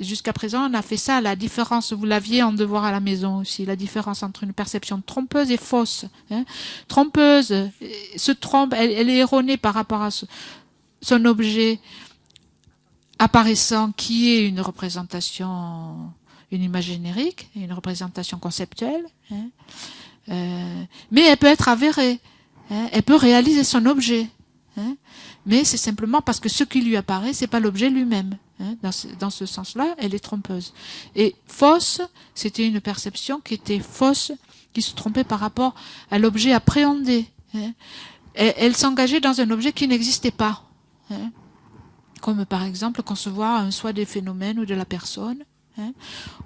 Jusqu'à présent, on a fait ça, la différence, vous l'aviez en devoir à la maison aussi, la différence entre une perception trompeuse et fausse. Trompeuse, se trompe, elle est erronée par rapport à son objet apparaissant qui est une représentation, une image générique, une représentation conceptuelle, mais elle peut être avérée, elle peut réaliser son objet, mais c'est simplement parce que ce qui lui apparaît, c'est pas l'objet lui-même. Dans ce sens-là, elle est trompeuse. Et fausse, c'était une perception qui était fausse, qui se trompait par rapport à l'objet appréhendé. Elle s'engageait dans un objet qui n'existait pas. Comme par exemple concevoir un soi des phénomènes ou de la personne,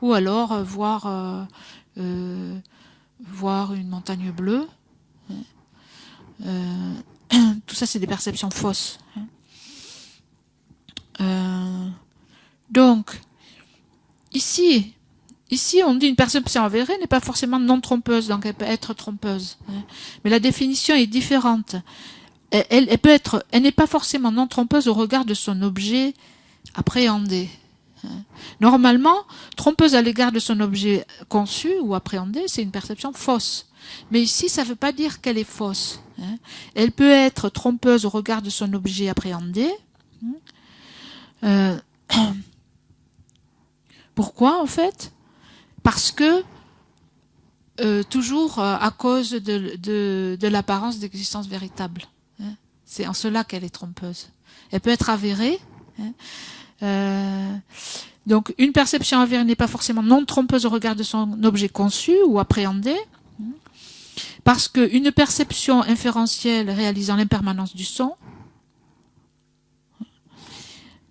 ou alors voir une montagne bleue. Tout ça, c'est des perceptions fausses. Donc, ici, on dit une perception avérée n'est pas forcément non trompeuse, donc elle peut être trompeuse. Mais la définition est différente. Elle n'est pas forcément non trompeuse au regard de son objet appréhendé. Normalement, trompeuse à l'égard de son objet conçu ou appréhendé, c'est une perception fausse. Mais ici, ça ne veut pas dire qu'elle est fausse. Elle peut être trompeuse au regard de son objet appréhendé. Pourquoi, en fait? Parce que toujours à cause de l'apparence d'existence véritable. C'est en cela qu'elle est trompeuse. Elle peut être avérée. Donc une perception avérée n'est pas forcément non trompeuse au regard de son objet conçu ou appréhendé, parce qu'une perception inférentielle réalisant l'impermanence du son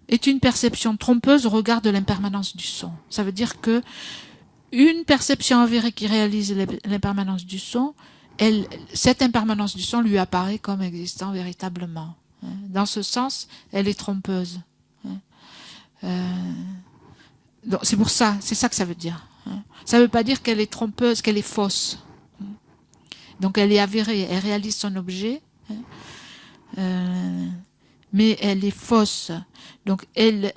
est une perception trompeuse au regard de l'impermanence du son. Ça veut dire que une perception avérée qui réalise l'impermanence du son, cette impermanence du son lui apparaît comme existant véritablement. Dans ce sens, elle est trompeuse. C'est pour ça, c'est ça que ça veut dire. Ça ne veut pas dire qu'elle est trompeuse, qu'elle est fausse. Donc elle est avérée, elle réalise son objet, mais elle est fausse. Donc elle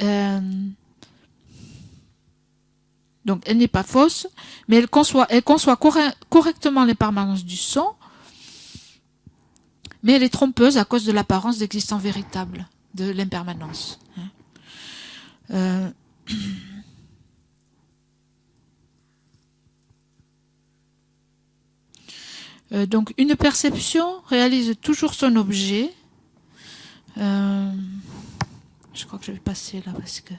n'est pas fausse, mais elle conçoit correctement l'impermanence du son, mais elle est trompeuse à cause de l'apparence d'existence véritable de l'impermanence. Donc une perception réalise toujours son objet. Je crois que je vais passer là parce que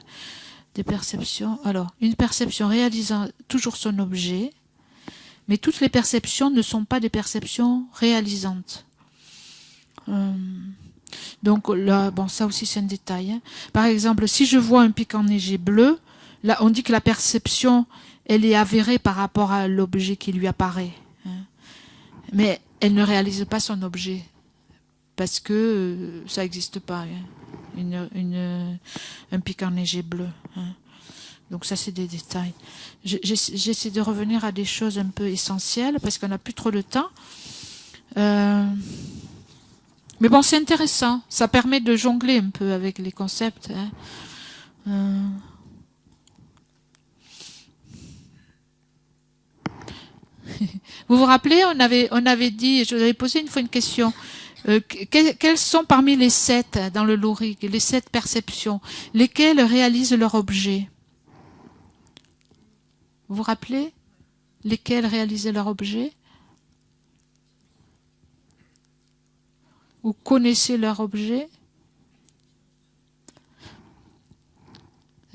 des perceptions. Alors, une perception réalise toujours son objet, mais toutes les perceptions ne sont pas des perceptions réalisantes. Donc là, bon, ça aussi c'est un détail. Hein. Par exemple, si je vois un pic enneigé bleu, là on dit que la perception, elle est avérée par rapport à l'objet qui lui apparaît. Hein. Mais elle ne réalise pas son objet, parce que ça n'existe pas, hein. Un pic enneigé bleu. Hein. Donc ça c'est des détails. J'essaie de revenir à des choses un peu essentielles, parce qu'on n'a plus trop de temps. Mais bon, c'est intéressant. Ça permet de jongler un peu avec les concepts. Hein. Vous vous rappelez, on avait dit, je vous avais posé une fois une question. Quelles sont parmi les 7 dans le Louric, les 7 perceptions, lesquelles réalisent leur objet? Vous vous rappelez? Lesquelles réalisent leur objet? Ou connaissez leur objet?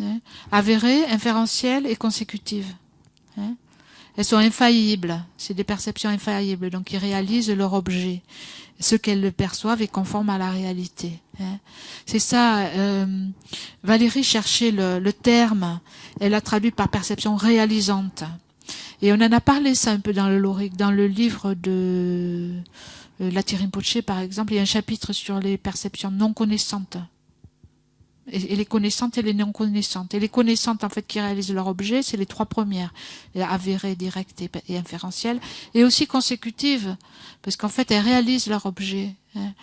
Hein? Avérée, inférentielle et consécutive. Hein? Elles sont infaillibles, c'est des perceptions infaillibles, donc ils réalisent leur objet. Ce qu'elles le perçoivent est conforme à la réalité. Hein. C'est ça, Valérie cherchait le terme, elle l'a traduit par perception réalisante. Et on en a parlé ça un peu dans le Louric, dans le livre de Lati Rinpoché par exemple, il y a un chapitre sur les perceptions non connaissantes. Et les connaissantes et les non connaissantes. Et les connaissantes en fait qui réalisent leur objet, c'est les 3 premières, avérées, directes et inférentielles, et aussi consécutives, parce qu'en fait elles réalisent leur objet. Hein.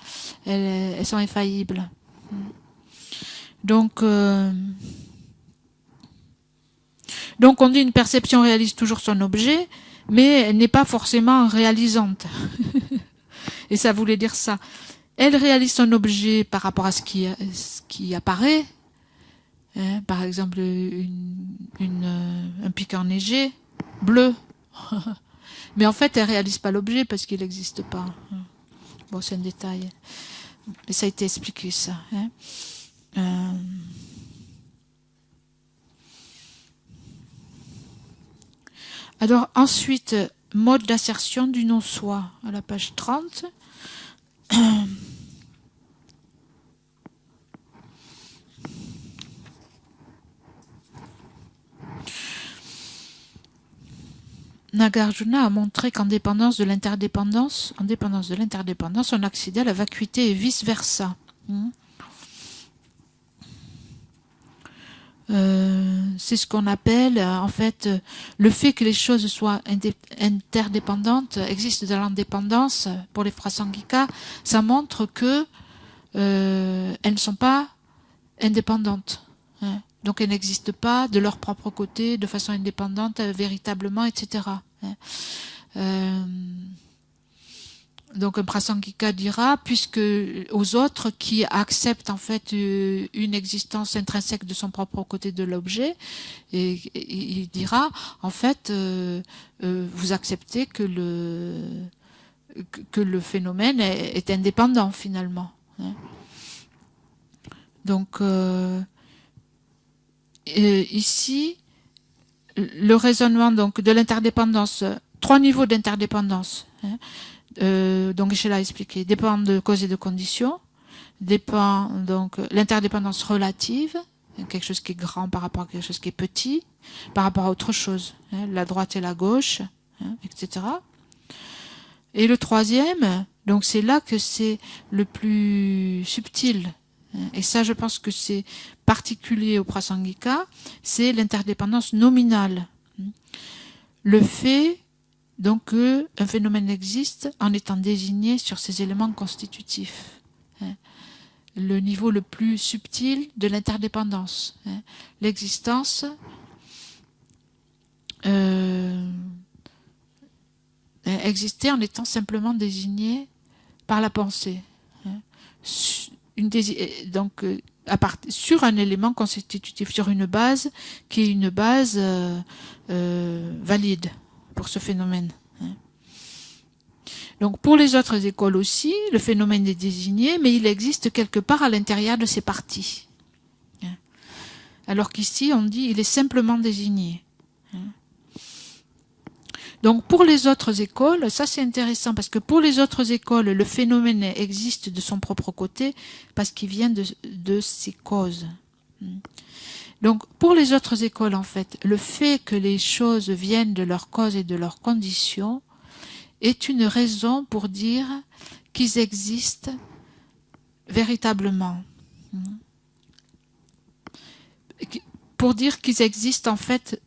Elles sont infaillibles. Donc on dit une perception réalise toujours son objet, mais elle n'est pas forcément réalisante. Et ça voulait dire ça. Elle réalise son objet par rapport à ce qui apparaît. Hein, par exemple, un pic enneigé, bleu. Mais en fait, elle ne réalise pas l'objet parce qu'il n'existe pas. Bon, c'est un détail. Mais ça a été expliqué, ça. Hein. Alors, ensuite, mode d'assertion du non-soi, à la page 30. Nagarjuna a montré qu'en dépendance de l'interdépendance, on accédait à la vacuité et vice-versa. C'est ce qu'on appelle, en fait, le fait que les choses soient interdépendantes, existent dans l'indépendance, pour les Prasangika, ça montre que elles ne sont pas indépendantes. Hein. Donc elles n'existent pas de leur propre côté, de façon indépendante, véritablement, etc. Hein. Donc un Prasangika dira, puisque aux autres qui acceptent en fait une existence intrinsèque de son propre côté de l'objet, et il dira, en fait, vous acceptez que le phénomène est indépendant finalement. Hein. Donc ici, le raisonnement donc de l'interdépendance, 3 niveaux d'interdépendance. Hein. Donc je l'ai expliqué, dépend de cause et de condition, dépend donc l'interdépendance relative, quelque chose qui est grand par rapport à quelque chose qui est petit, par rapport à autre chose, hein, la droite et la gauche, hein, etc. Et le troisième, donc c'est là que c'est le plus subtil, hein, et ça je pense que c'est particulier au Prasangika, c'est l'interdépendance nominale. Le fait donc qu'un phénomène existe en étant désigné sur ses éléments constitutifs. le niveau le plus subtil de l'interdépendance. Hein. L'existence existait en étant simplement désignée par la pensée. Hein. Donc, sur un élément constitutif, sur une base qui est une base valide pour ce phénomène. Hein. Donc pour les autres écoles aussi, le phénomène est désigné, mais il existe quelque part à l'intérieur de ces parties. Hein. Alors qu'ici, on dit il est simplement désigné. Hein. Donc pour les autres écoles, ça c'est intéressant, parce que pour les autres écoles, le phénomène existe de son propre côté, parce qu'il vient de ses causes. Donc pour les autres écoles, en fait, le fait que les choses viennent de leurs causes et de leurs conditions est une raison pour dire qu'ils existent véritablement. Pour dire qu'ils existent en fait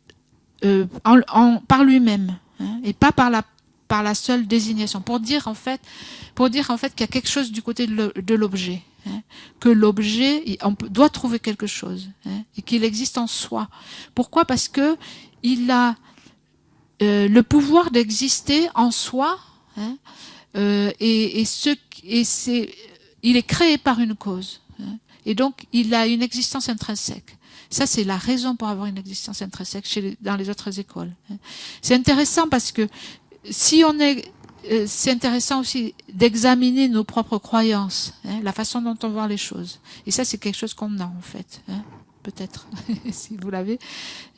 par lui-même. Hein, et pas par la seule désignation, pour dire en fait qu'il y a quelque chose du côté de l'objet, hein, que l'objet, on doit trouver quelque chose, hein, et qu'il existe en soi. Pourquoi? Parce que il a le pouvoir d'exister en soi, hein, il est créé par une cause, hein, et donc il a une existence intrinsèque. Ça, c'est la raison pour avoir une existence intrinsèque dans les autres écoles. C'est intéressant parce que c'est intéressant aussi d'examiner nos propres croyances, hein, la façon dont on voit les choses. Et ça, c'est quelque chose qu'on a en fait, hein, peut-être, si vous l'avez.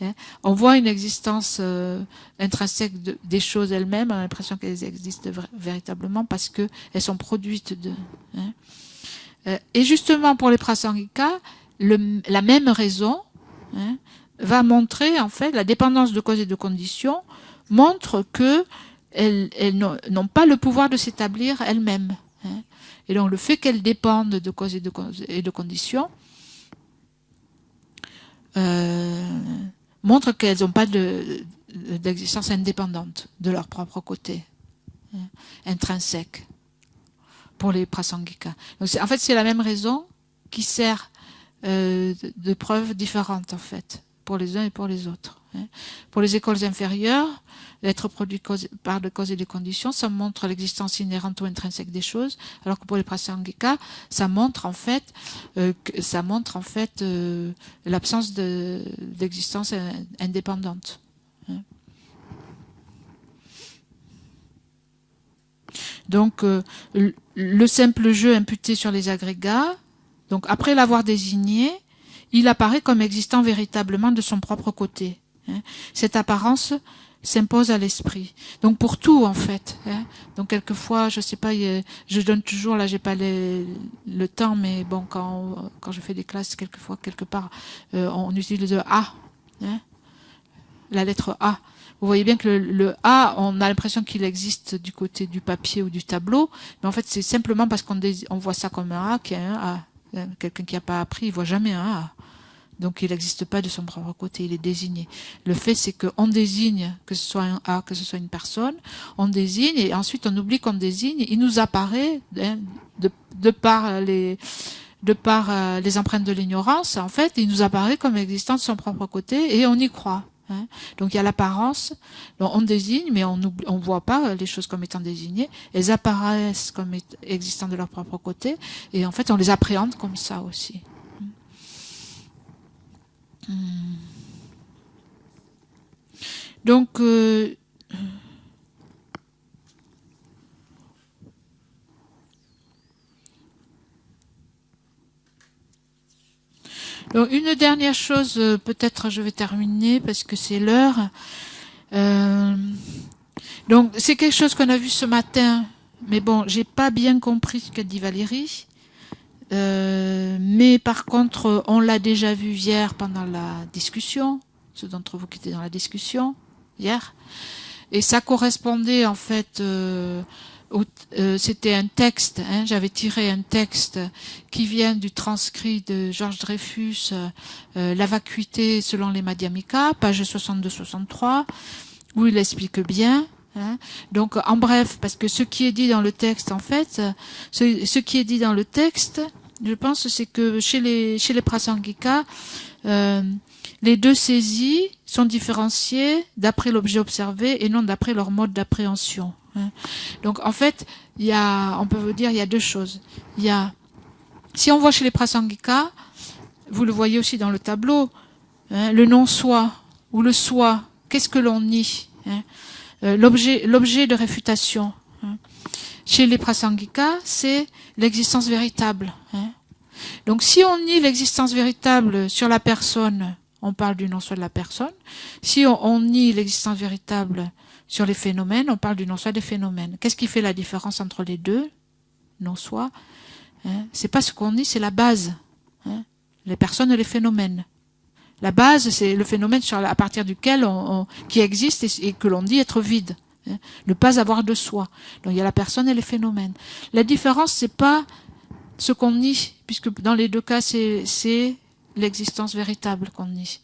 Hein. On voit une existence intrinsèque des choses elles-mêmes, on a l'impression qu'elles existent véritablement parce qu'elles sont produites de. Hein. Et justement, pour les prasangika, la même raison, hein, va montrer, en fait, la dépendance de cause et de condition montre que elles n'ont pas le pouvoir de s'établir elles-mêmes. Hein. Et donc le fait qu'elles dépendent de cause et de condition montre qu'elles n'ont pas d'existence indépendante de leur propre côté, hein, intrinsèque, pour les prasangika. Donc en fait, c'est la même raison qui sert de preuves différentes en fait, pour les uns et pour les autres. Hein. Pour les écoles inférieures, l'être produit par des causes et des conditions, ça montre l'existence inhérente ou intrinsèque des choses, alors que pour les prasangika, ça montre en fait l'absence d'existence indépendante. Hein. Donc le simple jeu imputé sur les agrégats, donc après l'avoir désigné, il apparaît comme existant véritablement de son propre côté. Hein. Cette apparence s'impose à l'esprit. Donc pour tout en fait. Hein. Donc quelquefois, je sais pas, je donne toujours, là j'ai pas le temps, mais bon, quand je fais des classes, quelquefois, quelque part, on utilise le A, hein, la lettre A. Vous voyez bien que le A, on a l'impression qu'il existe du côté du papier ou du tableau, mais en fait c'est simplement parce qu'on voit ça comme un A qu'il y a un A. Quelqu'un qui n'a pas appris, il voit jamais un A. Donc il n'existe pas de son propre côté, il est désigné. Le fait, c'est qu'on désigne, que ce soit un A, que ce soit une personne, on désigne et ensuite on oublie qu'on désigne, il nous apparaît, hein, de par les empreintes de l'ignorance, en fait, il nous apparaît comme existant de son propre côté et on y croit. Hein. Donc il y a l'apparence, on désigne, mais on ne voit pas les choses comme étant désignées. Elles apparaissent comme existant de leur propre côté, et en fait on les appréhende comme ça aussi. Donc donc une dernière chose, peut-être je vais terminer parce que c'est l'heure. Donc c'est quelque chose qu'on a vu ce matin, mais bon, j'ai pas bien compris ce qu'a dit Valérie. Mais par contre, on l'a déjà vu hier pendant la discussion, ceux d'entre vous qui étaient dans la discussion hier, et ça correspondait en fait, c'était un texte, hein, j'avais tiré un texte qui vient du transcrit de Georges Dreyfus, La vacuité selon les Madhyamika, page 62-63, où il explique bien. Hein. Donc, en bref, parce que ce qui est dit dans le texte, en fait, ce qui est dit dans le texte, je pense, c'est que chez les Prasangika, les deux saisies sont différenciées d'après l'objet observé et non d'après leur mode d'appréhension. Donc en fait, on peut vous dire, il y a deux choses. Si on voit chez les Prasangika, vous le voyez aussi dans le tableau, le non-soi ou le soi, qu'est-ce que l'on nie, l'objet de réfutation. Chez les Prasangika, c'est l'existence véritable. Donc si on nie l'existence véritable sur la personne, on parle du non-soi de la personne. Si on nie l'existence véritable sur les phénomènes, on parle du non-soi des phénomènes. Qu'est-ce qui fait la différence entre les deux non-soi? C'est pas ce qu'on nie, c'est la base. Les personnes et les phénomènes. La base, c'est le phénomène à partir duquel qui existe et que l'on dit être vide. Ne pas avoir de soi. Donc il y a la personne et les phénomènes. La différence, c'est pas ce qu'on nie, puisque dans les deux cas, c'est l'existence véritable qu'on nie.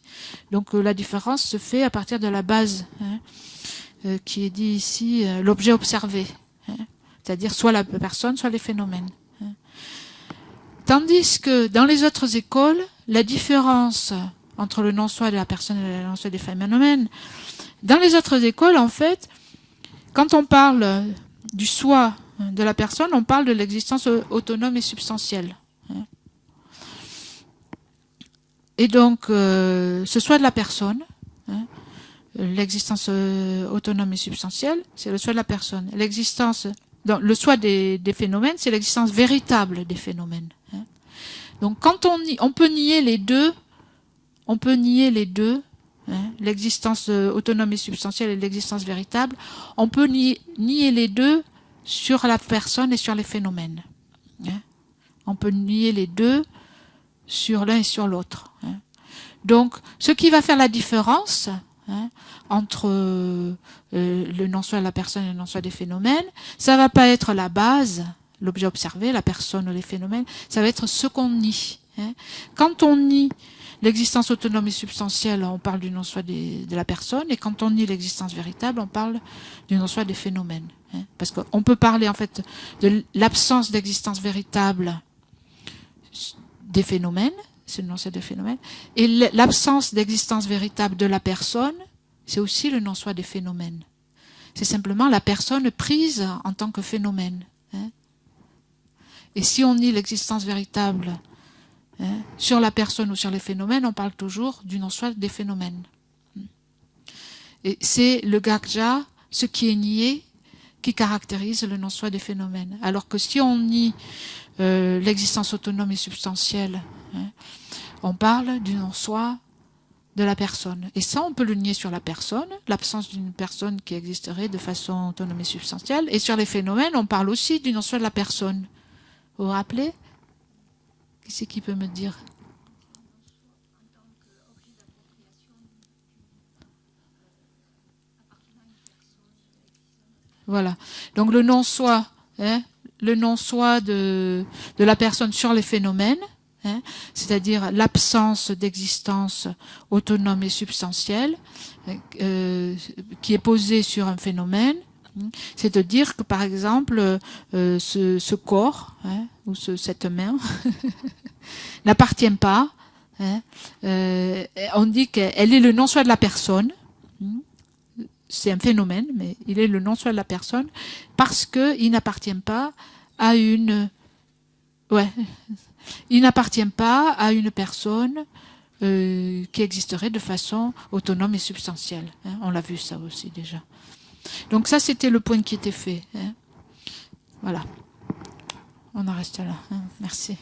Donc la différence se fait à partir de la base, qui est dit ici, l'objet observé. C'est-à-dire soit la personne, soit les phénomènes. Tandis que dans les autres écoles, la différence entre le non-soi de la personne et le non-soi des phénomènes, dans les autres écoles, en fait, quand on parle du soi de la personne, on parle de l'existence autonome et substantielle. Et donc, ce soi de la personne, l'existence autonome et substantielle, c'est le soi de la personne. Le soi des phénomènes, c'est l'existence véritable des phénomènes. Donc, quand on peut nier les deux, l'existence autonome et substantielle et l'existence véritable, on peut nier les deux sur la personne et sur les phénomènes. On peut nier les deux sur l'un et sur l'autre. Donc, ce qui va faire la différence entre le non-soi de la personne et le non-soi des phénomènes, ça va pas être la base, l'objet observé, la personne ou les phénomènes, ça va être ce qu'on nie. Quand on nie l'existence autonome et substantielle, on parle du non-soi de la personne, et quand on nie l'existence véritable, on parle du non-soi des phénomènes. Parce qu'on peut parler en fait de l'absence d'existence véritable des phénomènes, c'est le non-soi des phénomènes, et l'absence d'existence véritable de la personne, c'est aussi le non-soi des phénomènes. C'est simplement la personne prise en tant que phénomène. Et si on nie l'existence véritable sur la personne ou sur les phénomènes, on parle toujours du non-soi des phénomènes. Et c'est le Gagja, ce qui est nié, qui caractérise le non-soi des phénomènes. Alors que si on nie l'existence autonome et substantielle, on parle du non-soi de la personne. Et ça, on peut le nier sur la personne, l'absence d'une personne qui existerait de façon autonome et substantielle. Et sur les phénomènes, on parle aussi du non-soi de la personne. Vous vous rappelez ? Qui c'est qui peut me dire ? Voilà. Donc le non-soi, le non-soi de la personne sur les phénomènes, c'est-à-dire l'absence d'existence autonome et substantielle qui est posée sur un phénomène, c'est de dire que par exemple ce corps ou cette main n'appartient pas. On dit qu'elle est le non-soi de la personne. C'est un phénomène, mais il est le non-soi de la personne parce qu'il n'appartient pas à une... il n'appartient pas à une personne qui existerait de façon autonome et substantielle. On l'a vu ça aussi déjà. Donc ça, c'était le point qui était fait. Voilà. On en reste là. Merci.